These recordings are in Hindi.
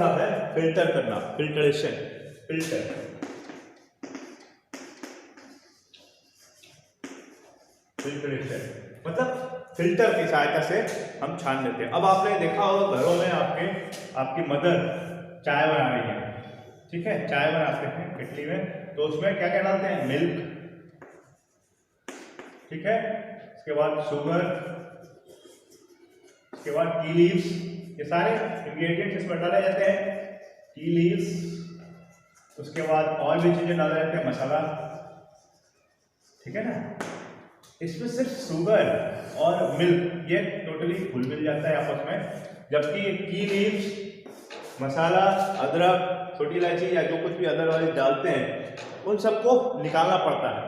मतलब है फिल्टर करना, फिल्ट्रेशन, फिल्टर, फिल्ट्रेशन मतलब फिल्टर की सहायता से हम छान लेते हैं। अब आपने देखा होगा घरों में आपकी मदर चाय बना रही है, ठीक है, चाय बनाते हैं केटली में, तो उसमें क्या क्या डालते हैं, मिल्क, ठीक है, इसके बाद शुगर, इसके बाद टी लीव्स, ये सारे इंग्रेडिएंट्स इसमें डाले जाते हैं, टी लीव्स, उसके बाद और भी चीजें डाले जाते हैं, मसाला, ठीक है ना। इसमें सिर्फ शुगर और मिल्क ये टोटली घुल मिल जाता है आपस में, जबकि टी लीव्स, मसाला, अदरक, छोटी इलायची या जो कुछ भी अदरवाइज डालते हैं उन सबको निकालना पड़ता है,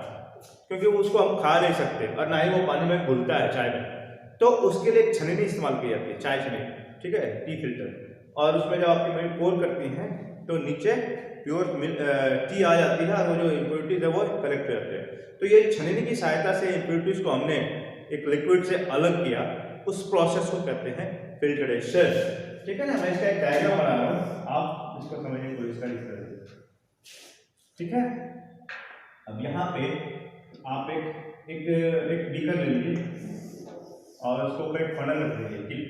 क्योंकि उसको हम खा नहीं सकते और ना ही वो पानी में घुलता है चाय में, तो उसके लिए छननी इस्तेमाल की जाती है, चाय छननी, ठीक है, टी फिल्टर। और उसमें जब आपकी मम्मी पोर करती हैं तो नीचे प्योर टी आ जाती है और वो जो इम्प्योरिटीज है वो कलेक्ट हो जाते हैं। तो ये छननी की सहायता से इम्प्योरिटीज को हमने एक लिक्विड से अलग किया, उस प्रोसेस को कहते हैं फिल्ट्रेशन, ठीक है ना। मैं इसका एक डायग्राम बना रहा हूँ, आप इसको समझने की कोशिश करिए, ठीक है। अब यहाँ पे आप एक बीकर ले लीजिए और उसको ऊपर एक फनल रख दीजिए, ठीक,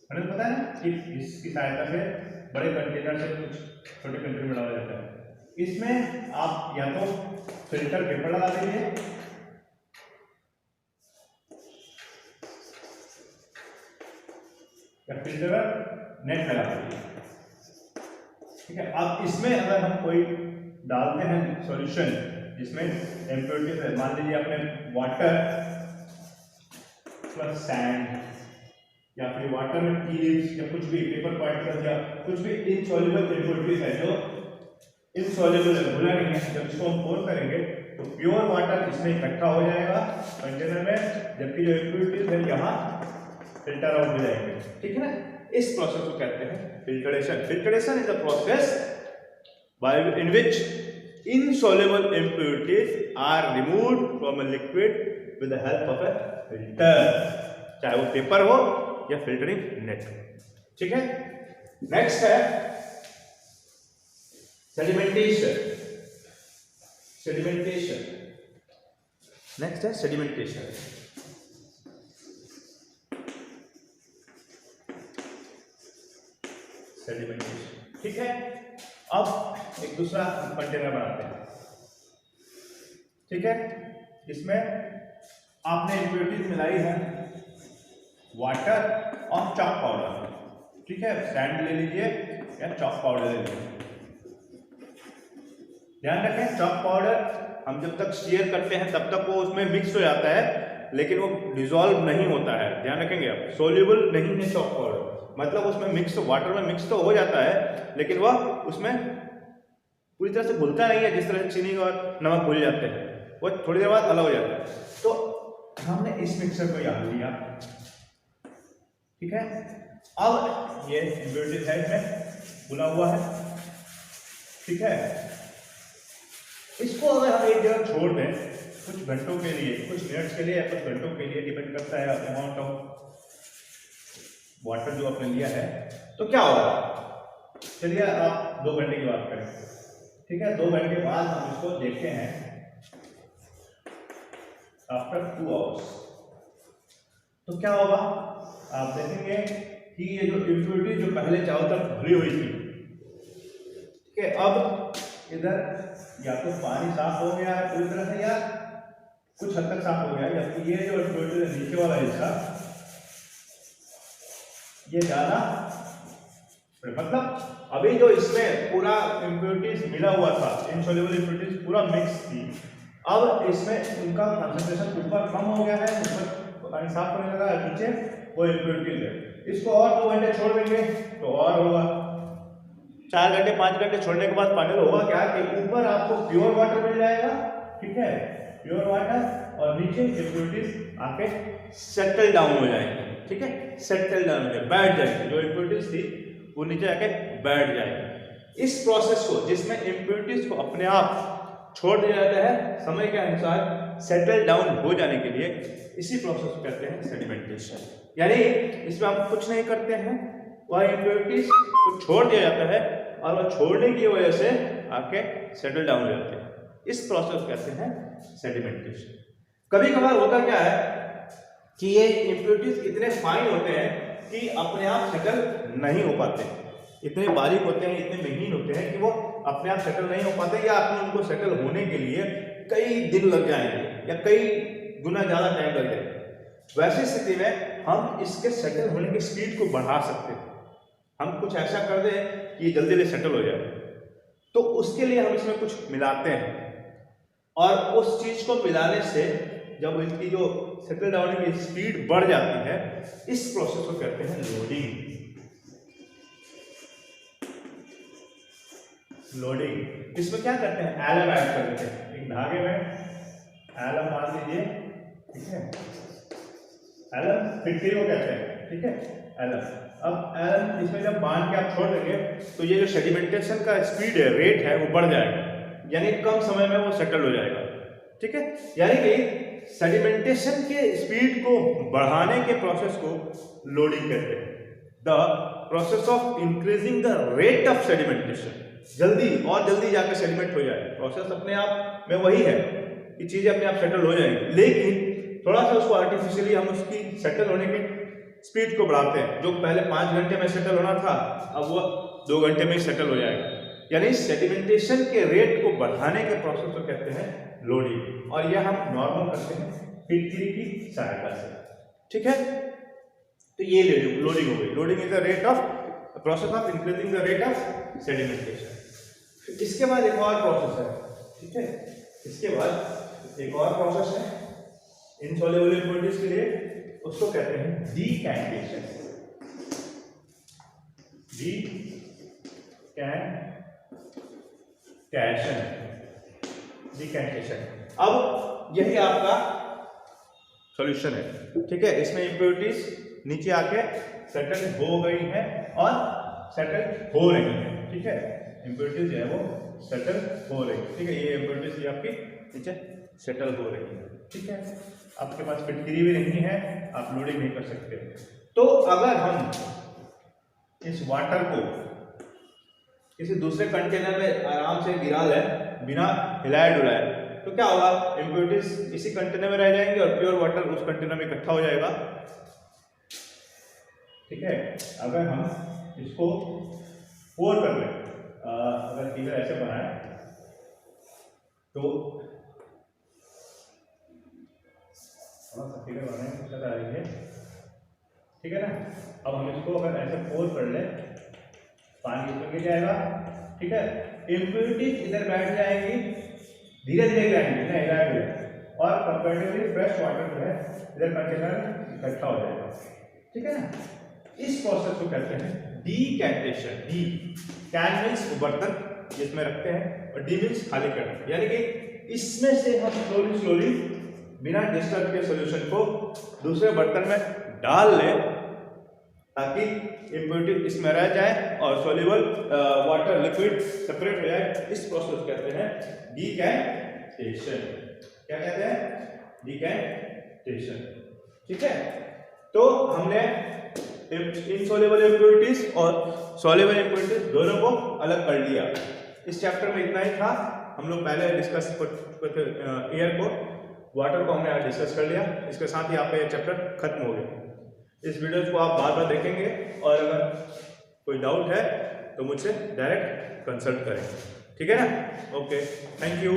फनल पता है ना, ठीक, इसकी सहायता से बड़े कंटेनर से कुछ छोटे कंटेनर में डाला जाता है। इसमें आप या तो फिल्टर पेपर लगा दीजिए या फिल्टर नेट लगा दीजिए, ठीक है। अब इसमें अगर हम कोई डालते हैं सॉल्यूशन जिसमें इम्प्योरिटीज है, मान लीजिए आपने वाटर प्लस सैंड या फिर वाटर में टी लीव्स या कुछ भी पेपर पार्टिकल्स या कुछ भी इनसॉल्युबल इम्प्योरिटीज है जो इनसॉल्युबल है, घुला नहीं है, जब इसको हम पोर करेंगे तो प्योर वाटर इसमें इकट्ठा हो जाएगा कंटेनर में, जबकि जो इम्प्योरिटीज है यहाँ फिल्टर आउट हो जाएंगे, ठीक है ना। इस प्रोसेस को कहते हैं filtration. Filtration is a process by in which insoluble impurities are removed from a liquid with the help of a filter, चाहे वो पेपर हो या फिल्टरिंग नेट, ठीक है। नेक्स्ट है सेडिमेंटेशन, सेडिमेंटेशन, नेक्स्ट है सेडिमेंटेशन। सेडिमेंटेशन, ठीक है। अब एक दूसरा कंटेनर बनाते हैं, ठीक है, इसमें आपने इम्प्योरिटीज मिलाई है वाटर और चॉक पाउडर, ठीक है, सैंड ले लीजिए या चॉक पाउडर ले लीजिए। ध्यान रखें चॉक पाउडर हम जब तक स्टीयर करते हैं तब तक वो उसमें मिक्स हो जाता है, लेकिन वो डिसॉल्व नहीं होता है, ध्यान रखेंगे आप, सोल्यूबल नहीं है चॉक पाउडर, मतलब उसमें मिक्स, वाटर में मिक्स तो हो जाता है लेकिन वह उसमें पूरी तरह से घुलता नहीं है, जिस तरह से चीनी और नमक घुल जाते हैं, वो थोड़ी देर बाद अलग हो जाता है। तो हमने इस मिक्सर को यहाँ लिया, ठीक है। अब ये इम्प्योरिटीज है इसमें भुना हुआ है, ठीक है। इसको अगर हम एक जगह छोड़ दें कुछ घंटों के लिए, कुछ मिनट्स के लिए या कुछ घंटों के लिए, डिपेंड करता है अमाउंट ऑफ वाटर जो आपने लिया है, तो क्या होगा। चलिए आप 2 घंटे की बात करें, ठीक है। 2 घंटे बाद हम इसको देखते हैं आफ्टर 2 आवर्स, तो क्या होगा, आप देखेंगे कि ये जो इम्प्योरिटी जो पहले चारों तरफ भरी हुई थी, ठीक है, अब इधर या तो पानी साफ हो गया है पूरी तरह से या कुछ हद तक साफ हो गया, जबकि ये जो इम्प्योरिटी नीचे वाला हिस्सा ये ज्यादा, मतलब अभी जो इसमें पूरा इम्प्योरिटीज मिला हुआ था, इनसॉल्युबल इम्प्योरिटीज पूरा मिक्स थी, अब इसमें उनका कंसंट्रेशन ऊपर कम हो गया है, ऊपर पानी साफ होने लगा, नीचे वो इम्प्योरिटीज है। इसको और 2 घंटे छोड़ देंगे तो और होगा, 4 घंटे 5 घंटे छोड़ने के बाद फाइनल होगा क्या कि ऊपर आपको प्योर वाटर मिल जाएगा, ठीक है, प्योर वाटर, और नीचे इम्प्योरिटीज आके सेटल डाउन हो जाएंगे, ठीक है, सेटल डाउन हो जाए, बैठ जाएंगे, जो इम्प्योरिटीज थी वो नीचे आके बैठ जाएगी। इस प्रोसेस को, जिसमें इम्प्योरिटीज को अपने आप छोड़ दिया जाता है समय के अनुसार सेटल डाउन हो जाने के लिए, इसी प्रोसेस को कहते हैं सेडिमेंटेशन। यानी इसमें आप कुछ नहीं करते हैं, वह इम्प्योरिटीज को छोड़ दिया जाता है और वह छोड़ने की वजह से आके सेटल डाउन हो जाते हैं। इस प्रोसेस को कहते हैं सेडिमेंटेशन। कभी कभार होता क्या है कि ये इम्प्योरिटीज इतने फाइन होते हैं कि अपने आप सेटल नहीं हो पाते, इतने बारीक होते हैं, इतने महीन होते हैं कि वो अपने आप सेटल नहीं हो पाते, या अपने उनको सेटल होने के लिए कई दिन लग जाएंगे या कई गुना ज़्यादा टाइम लग जाएगा। वैसी स्थिति में हम इसके सेटल होने की स्पीड को बढ़ा सकते हैं। हम कुछ ऐसा कर दें कि जल्दी जल्दी सेटल हो जाए, तो उसके लिए हम इसमें कुछ मिलाते हैं, और उस चीज़ को मिलाने से जब इनकी जो सेटल डाउन की स्पीड बढ़ जाती है, इस प्रोसेस को कहते हैं लोडिंग। लोडिंग इसमें क्या करते हैं, एलम ऐड कर देते हैं एक धागे में, एलम मान लीजिए, ठीक है, एलम फिटकरी को कहते हैं, ठीक है, एलम। अब एलम इसमें जब बांध के आप छोड़ देंगे तो ये जो सेडिमेंटेशन का स्पीड है, रेट है, वो बढ़ जाएगा, यानी कम समय में वो सेटल हो जाएगा, ठीक है। यानी कि सेडिमेंटेशन के स्पीड को बढ़ाने के प्रोसेस को लोडिंग कहते हैं। The process of increasing the rate of sedimentation, जल्दी और जल्दी जाकर सेडिमेंट हो जाए। प्रोसेस अपने आप में वही है कि चीजें अपने आप सेटल हो जाएंगी, लेकिन थोड़ा सा उसको आर्टिफिशियली हम उसकी सेटल होने की स्पीड को बढ़ाते हैं। जो पहले 5 घंटे में सेटल होना था, अब वो 2 घंटे में ही सेटल हो जाएगा। यानी सेडिमेंटेशन के रेट को बढ़ाने के प्रोसेस को कहते हैं लोडिंग, और यह हम नॉर्मल करते हैं फिटकरी की सहायता से, ठीक है। तो ये लोडिंग हो गई। Loading is the rate of process of increasing the rate of sedimentation. इसके बाद एक और प्रोसेस है, ठीक है, इसके बाद एक और प्रोसेस है इनसॉल्युबल इम्प्योरिटीज के लिए, उसको कहते हैं डीकैंटेशन। डीकैंटेशन। अब यही आपका सॉल्यूशन है, ठीक है। इसमें इम्प्योरिटीज नीचे आके सेटल हो गई है और सेटल हो रही है, ठीक है। इम्प्योरिटीज जो है वो सेटल हो रही है, ठीक है। ये इम्प्योरिटीज आपकी नीचे सेटल हो रही है, ठीक है। आपके पास फिटकरी भी नहीं है, आप लोडिंग नहीं कर सकते। तो अगर हम इस वाटर को किसी दूसरे कंटेनर में आराम से गिरा लें बिना हिलाए डुलाए, तो क्या होगा, इम्प्योरिटीज इसी कंटेनर में रह जाएंगे और प्योर वाटर उस कंटेनर में इकट्ठा हो जाएगा, ठीक है। अगर हम इसको पोर कर लें, अगर फिगर ऐसे बनाए तो थोड़ा सा फिगर बनाने में दिक्कत आ रही है, ठीक है ना। अब हम इसको अगर ऐसे पोर कर ले, पानी इसमें गिर जाएगा, ठीक है। इम्प्योरिटीज इधर बैठ जाएंगी, धीरे धीरे गिराएंगे ना, हिलाए हुए, और कंपैरेटिवली फ्रेश वाटर जो है इधर कंटेनर इकट्ठा हो जाएगा, ठीक है ना। इस प्रोसेस को कहते हैं डीकैंटेशन। डी कैन मीन्स बर्तन जिसमें रखते हैं, और डी मीन्स खाली करना, यानी कि इसमें से हम स्लोली स्लोली बिना डिस्टर्ब के सॉल्यूशन को दूसरे बर्तन में डाल लें, ताकि इम्प्योरिटी इसमें रह जाए और सॉल्युबल वाटर लिक्विड सेपरेट हो जाए। इस प्रोसेस को कहते हैं डीकैंटेशन। क्या कहते हैं, डीकैंटेशन, ठीक है। तो हमने इनसॉल्युबल इम्प्योरिटीज और सॉल्युबल इम्प्योरिटीज दोनों को अलग कर लिया। इस चैप्टर में इतना ही था। हम लोग पहले डिस्कस करते एयर को, वाटर को हमने डिस्कस कर लिया। इसके साथ ही आपका ये चैप्टर खत्म हो गया। इस वीडियो को आप बार बार देखेंगे, और अगर कोई डाउट है तो मुझसे डायरेक्ट कंसल्ट करें, ठीक है ना। Okay, thank you.